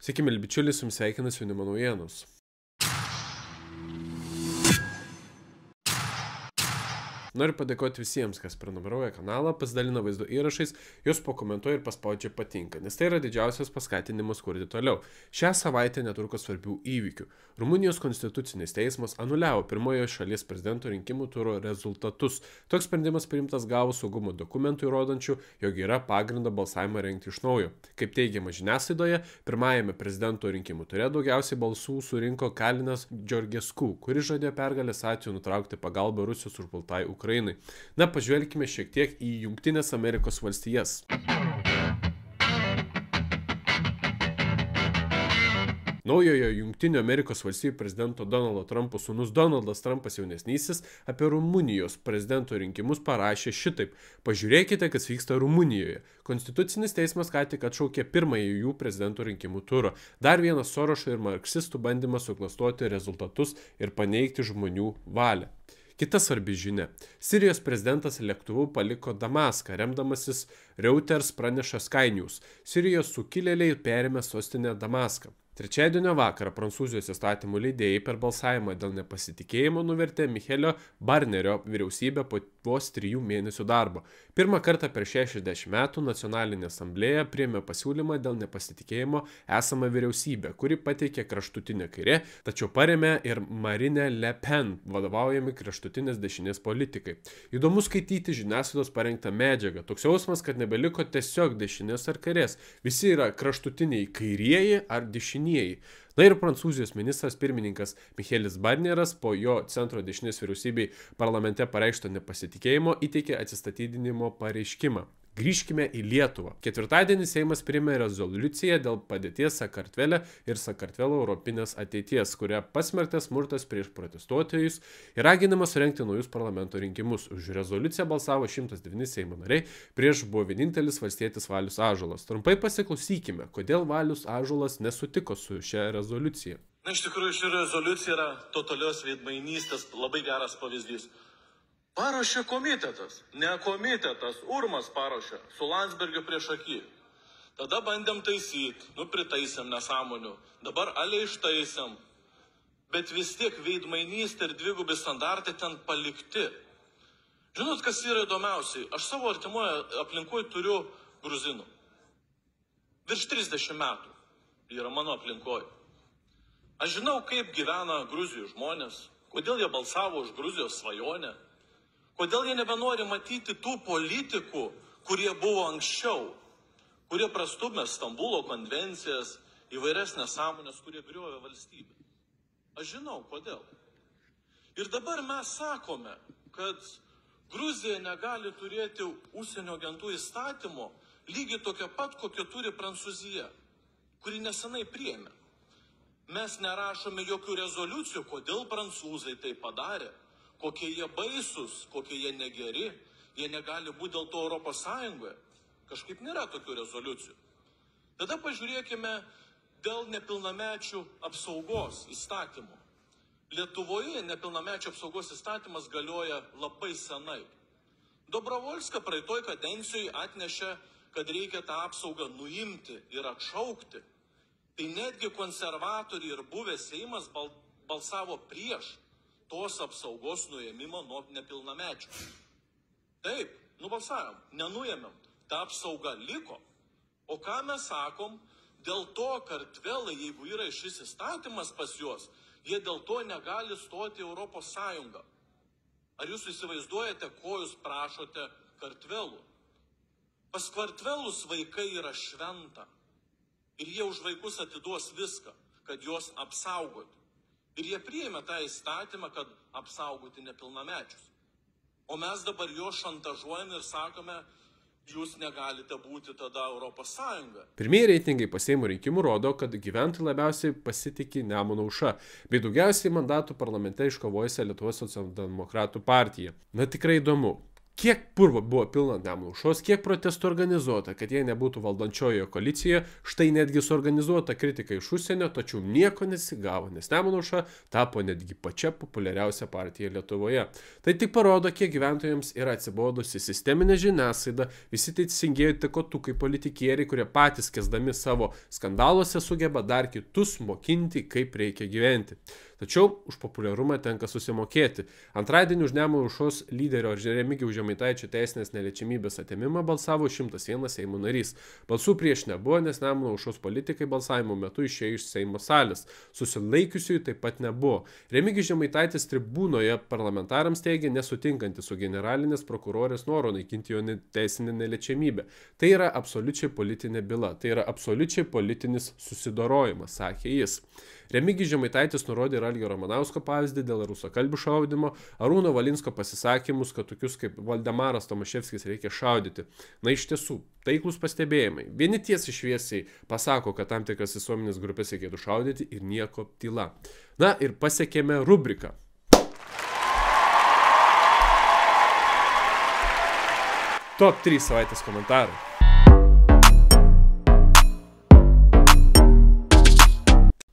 Sveiki, mėly bičiuliai, su jums sveikinas Jaunimo naujienos. Noriu padėkoti visiems, kas prenumeruoja kanalą, pasidalina vaizdo įrašais, juos pakomentuoja ir paspaudžia patinka, nes tai yra didžiausias paskatinimas kurti toliau. Šią savaitę netruko svarbių įvykių. Rumunijos konstitucinis teismas anuliavo pirmojo šalies prezidento rinkimų turo rezultatus. Toks sprendimas priimtas gavus saugumo dokumentų įrodančių, jog yra pagrindo balsavimą rengti iš naujo. Kaip teigiama žiniasklaidoje, pirmajame prezidento rinkimų ture daugiausiai balsų surinko Kalinas Georgescu, kuris žadėjo pergalės atveju nutraukti pagalbą Rusijos užpultai Ukrainai. Na, pažvelkime šiek tiek į Jungtines Amerikos valstijas. Naujojo Jungtinių Amerikos valstijų prezidento Donaldo Trumpo sūnus Donaldas Trumpas jaunesnysis apie Rumunijos prezidento rinkimus parašė šitaip: pažiūrėkite, kas vyksta Rumunijoje. Konstitucinis teismas ką tik atšaukė pirmąjį jų prezidento rinkimų turą. Dar vienas Sorošo ir marksistų bandymas suklastoti rezultatus ir paneigti žmonių valią. Kita svarbi žinia. Sirijos prezidentas lėktuvu paliko Damaską, remdamasis Reuters praneša Sky News. Sirijos sukilėliai perėmė sostinę Damaską. Trečiadienio vakarą Prancūzijos įstatymų leidėjai per balsavimą dėl nepasitikėjimo nuvertė Michelio Barnerio vyriausybę po vos 3 mėnesių darbo. Pirmą kartą per 60 metų Nacionalinė asamblėja priėmė pasiūlymą dėl nepasitikėjimo esamą vyriausybę, kuri pateikė kraštutinė kairė, tačiau parėmė ir Marine Le Pen vadovaujami kraštutinės dešinės politikai. Įdomu skaityti žiniasklaidos parengtą medžiagą. Toks jausmas, kad nebeliko tiesiog dešinės ar kairės. Visi yra kraštutiniai kairieji ar dešinieji. Na ir Prancūzijos ministras pirmininkas Michelis Barnieras po jo centro dešinės vyriausybei parlamente pareikšto nepasitikėjimo įteikė atsistatydinimo pareiškimą. Grįžkime į Lietuvą. Ketvirtadienį Seimas priėmė rezoliuciją dėl padėties Sakartvele ir Sakartvelo europinės ateities, kuria pasmerktas smurtas prieš protestuotojus ir raginama surengti naujus parlamento rinkimus. Už rezoliuciją balsavo 109 Seimo nariai, prieš buvo vienintelis valstietis Valius Ąžuolas. Trumpai pasiklausykime, kodėl Valius Ąžuolas nesutiko su šia rezoliucija. Na, iš tikrųjų, ši rezoliucija yra totalios veidmainystės labai geras pavyzdys. Paruošė komitetas, ne komitetas, Urmas paruošė, su Landsbergiu priešaky. Tada bandėm taisyti, pritaisėm nesąmonių, dabar ale ištaisėm. Bet vis tiek veidmainystė ir dvigubi standartai ten palikti. Žinot, kas yra įdomiausiai? Aš savo artimoje aplinkoje turiu gruzinų. Virš 30 metų yra mano aplinkoje. Aš žinau, kaip gyvena Gruzijos žmonės, kodėl jie balsavo už Gruzijos svajonę. Kodėl jie nebenori matyti tų politikų, kurie buvo anksčiau, kurie prastumė Stambulo konvencijas, įvairias nesąmonės, kurie griovė valstybę. Aš žinau, kodėl. Ir dabar mes sakome, kad Gruzija negali turėti užsienio agentų įstatymo lygiai tokia pat, kokia turi Prancūzija, kuri nesenai priėmė. Mes nerašome jokių rezoliucijų, kodėl prancūzai tai padarė. Kokie jie baisus, kokie jie negeri, jie negali būti dėl to Europos Sąjungoje. Kažkaip nėra tokių rezoliucijų. Tada pažiūrėkime dėl nepilnamečių apsaugos įstatymų. Lietuvoje nepilnamečių apsaugos įstatymas galioja labai senai. Dobrovolska praeitoj kadencijoje atnešė, kad reikia tą apsaugą nuimti ir atšaukti. Tai netgi konservatoriai ir buvęs Seimas balsavo prieš tos apsaugos nuėmimo nuo nepilnamečių. Taip, nubalsavom, nenuėmėm. Ta apsauga liko. O ką mes sakom? Dėl to Kartvelai, jeigu yra šis įstatymas pas juos, jie dėl to negali stoti į Europos Sąjungą. Ar jūs įsivaizduojate, ko jūs prašote Kartvelų? Pas Kartvelus vaikai yra šventa. Ir jie už vaikus atiduos viską, kad juos apsaugotų. Ir jie priėmė tą įstatymą, kad apsaugoti nepilnamečius. O mes dabar jo šantažuojame ir sakome, jūs negalite būti tada Europos Sąjunga. Pirmieji reitingai po Seimo rinkimų rodo, kad gyventojai labiausiai pasitikė Nemuno aušra, bei daugiausiai mandatų parlamente iškovojusią Lietuvos socialdemokratų partiją. Na tikrai įdomu. Kiek purvo buvo pilna Nemuno aušros, kiek protestų organizuota, kad jie nebūtų valdančiojoje koalicijoje, štai netgi suorganizuota kritika iš užsienio, tačiau nieko nesigavo, nes Nemuno aušra tapo netgi pačia populiariausia partija Lietuvoje. Tai tik parodo, kiek gyventojams yra atsibodusi sisteminė žiniasklaida, visi teisingieji tekotukai politikieriai, kurie patys kesdami savo skandaluose sugeba dar kitus mokinti, kaip reikia gyventi. Tačiau už populiarumą tenka susimokėti. Antradienį už Nemuno aušros lyderio Remigijaus Žemaitaičio teisinės neliečiamybės atėmimą balsavo 101 Seimo narys. Balsų prieš nebuvo, nes Nemuno aušros politikai balsavimo metu išėjo iš Seimo salės. Susilaikiusiųjų taip pat nebuvo. Remigijus Žemaitaitis tribūnoje parlamentarams teigė nesutinkantis su generalinės prokurorės noro naikinti jo teisinę neliečiamybę. Tai yra absoliučiai politinė byla, tai yra absoliučiai politinis susidorojimas, sakė jis. Remigijus Žemaitaitis nurodė ir Algio Ramanausko pavyzdį dėl rusakalbių šaudymo, Arūno Valinsko pasisakymus, kad tokius kaip Valdemaras Tomaševskis reikia šaudyti. Na iš tiesų, taiklus pastebėjimai. Vieni tiesiai šviesiai pasako, kad tam tikras visuomenės grupės reikėtų šaudyti ir nieko tyla. Na ir pasiekėme rubriką. Top 3 savaitės komentarai.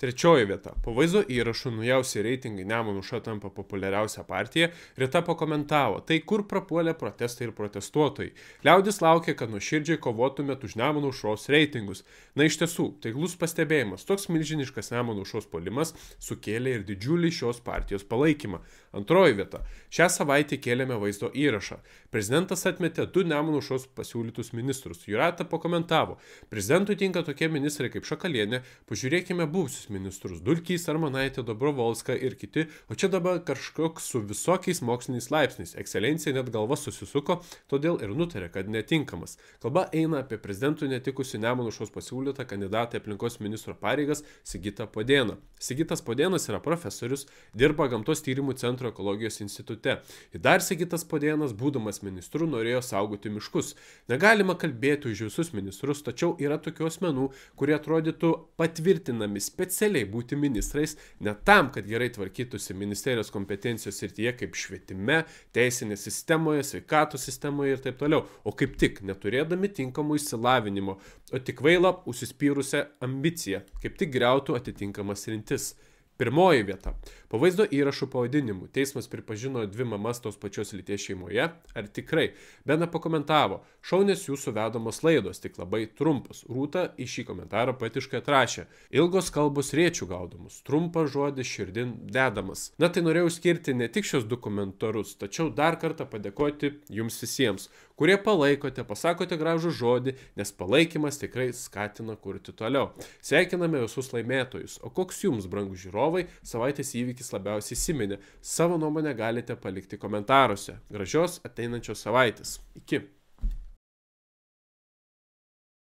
Trečioji vieta. Po vaizdo įrašų naujausi reitingai Nemuno aušra tampa populiariausia partija, Rita pakomentavo, tai kur prapuolė protestai ir protestuotojai. Liaudis laukia, kad nuoširdžiai kovotumėt už Nemuno aušros reitingus. Na iš tiesų, taiklus pastebėjimas, toks milžiniškas Nemuno aušros puolimas sukėlė ir didžiulį šios partijos palaikymą. Antroji vieta. Šią savaitę kėlėme vaizdo įrašą. Prezidentas atmetė 2 Nemuno aušros pasiūlytus ministrus. Jūrata pakomentavo, prezidentui tinka tokie ministrai kaip Šakalienė, pažiūrėkime buvusius ministrus Dulkys, Armonaitė, Dobrovolska ir kiti, o čia dabar kažkoks su visokiais moksliniais laipsniais. Ekscelencija net galva susisuko, todėl ir nutarė, kad netinkamas. Kalba eina apie prezidentui netikusi Nemuno aušros pasiūlytą kandidatą aplinkos ministro pareigas Sigitą Podėną. Sigitas Podėnas yra profesorius, dirba Gamtos tyrimų centro ekologijos institute. Ir dar Sigitas Podėnas, būdamas ministru, norėjo saugoti miškus. Negalima kalbėti už visus ministrus, tačiau yra tokių asmenų, kurie atrodytų patvirtinami specialiai būti ministrais, ne tam, kad gerai tvarkytųsi ministerijos kompetencijos srityje kaip švietime, teisinėje sistemoje, sveikatos sistemoje ir taip toliau, o kaip tik neturėdami tinkamų išsilavinimo, o tik kvailą užsispyrusią ambiciją, kaip tik griautų atitinkamas rintis. Pirmoji vieta. Po vaizdo įrašų pavadinimu teismas pripažino 2 mamas tos pačios lyties šeimoje. Ar tikrai? Bena pakomentavo, šaunės jūsų vedamos laidos, tik labai trumpos. Rūta į šį komentarą poetiškai atrašė. Ilgos kalbos rėčių gaudomus, trumpas žodis širdin dedamas. Na tai norėjau skirti ne tik šios 2 komentarus, tačiau dar kartą padėkoti jums visiems, kurie palaikote, pasakote gražų žodį, nes palaikymas tikrai skatina kurti toliau. Sveikiname visus laimėtojus. O koks jums, brangūs žiūrovai, savaitės įvykis labiausiai įsiminė? Savo nuomonę galite palikti komentaruose. Gražios ateinančios savaitės. Iki.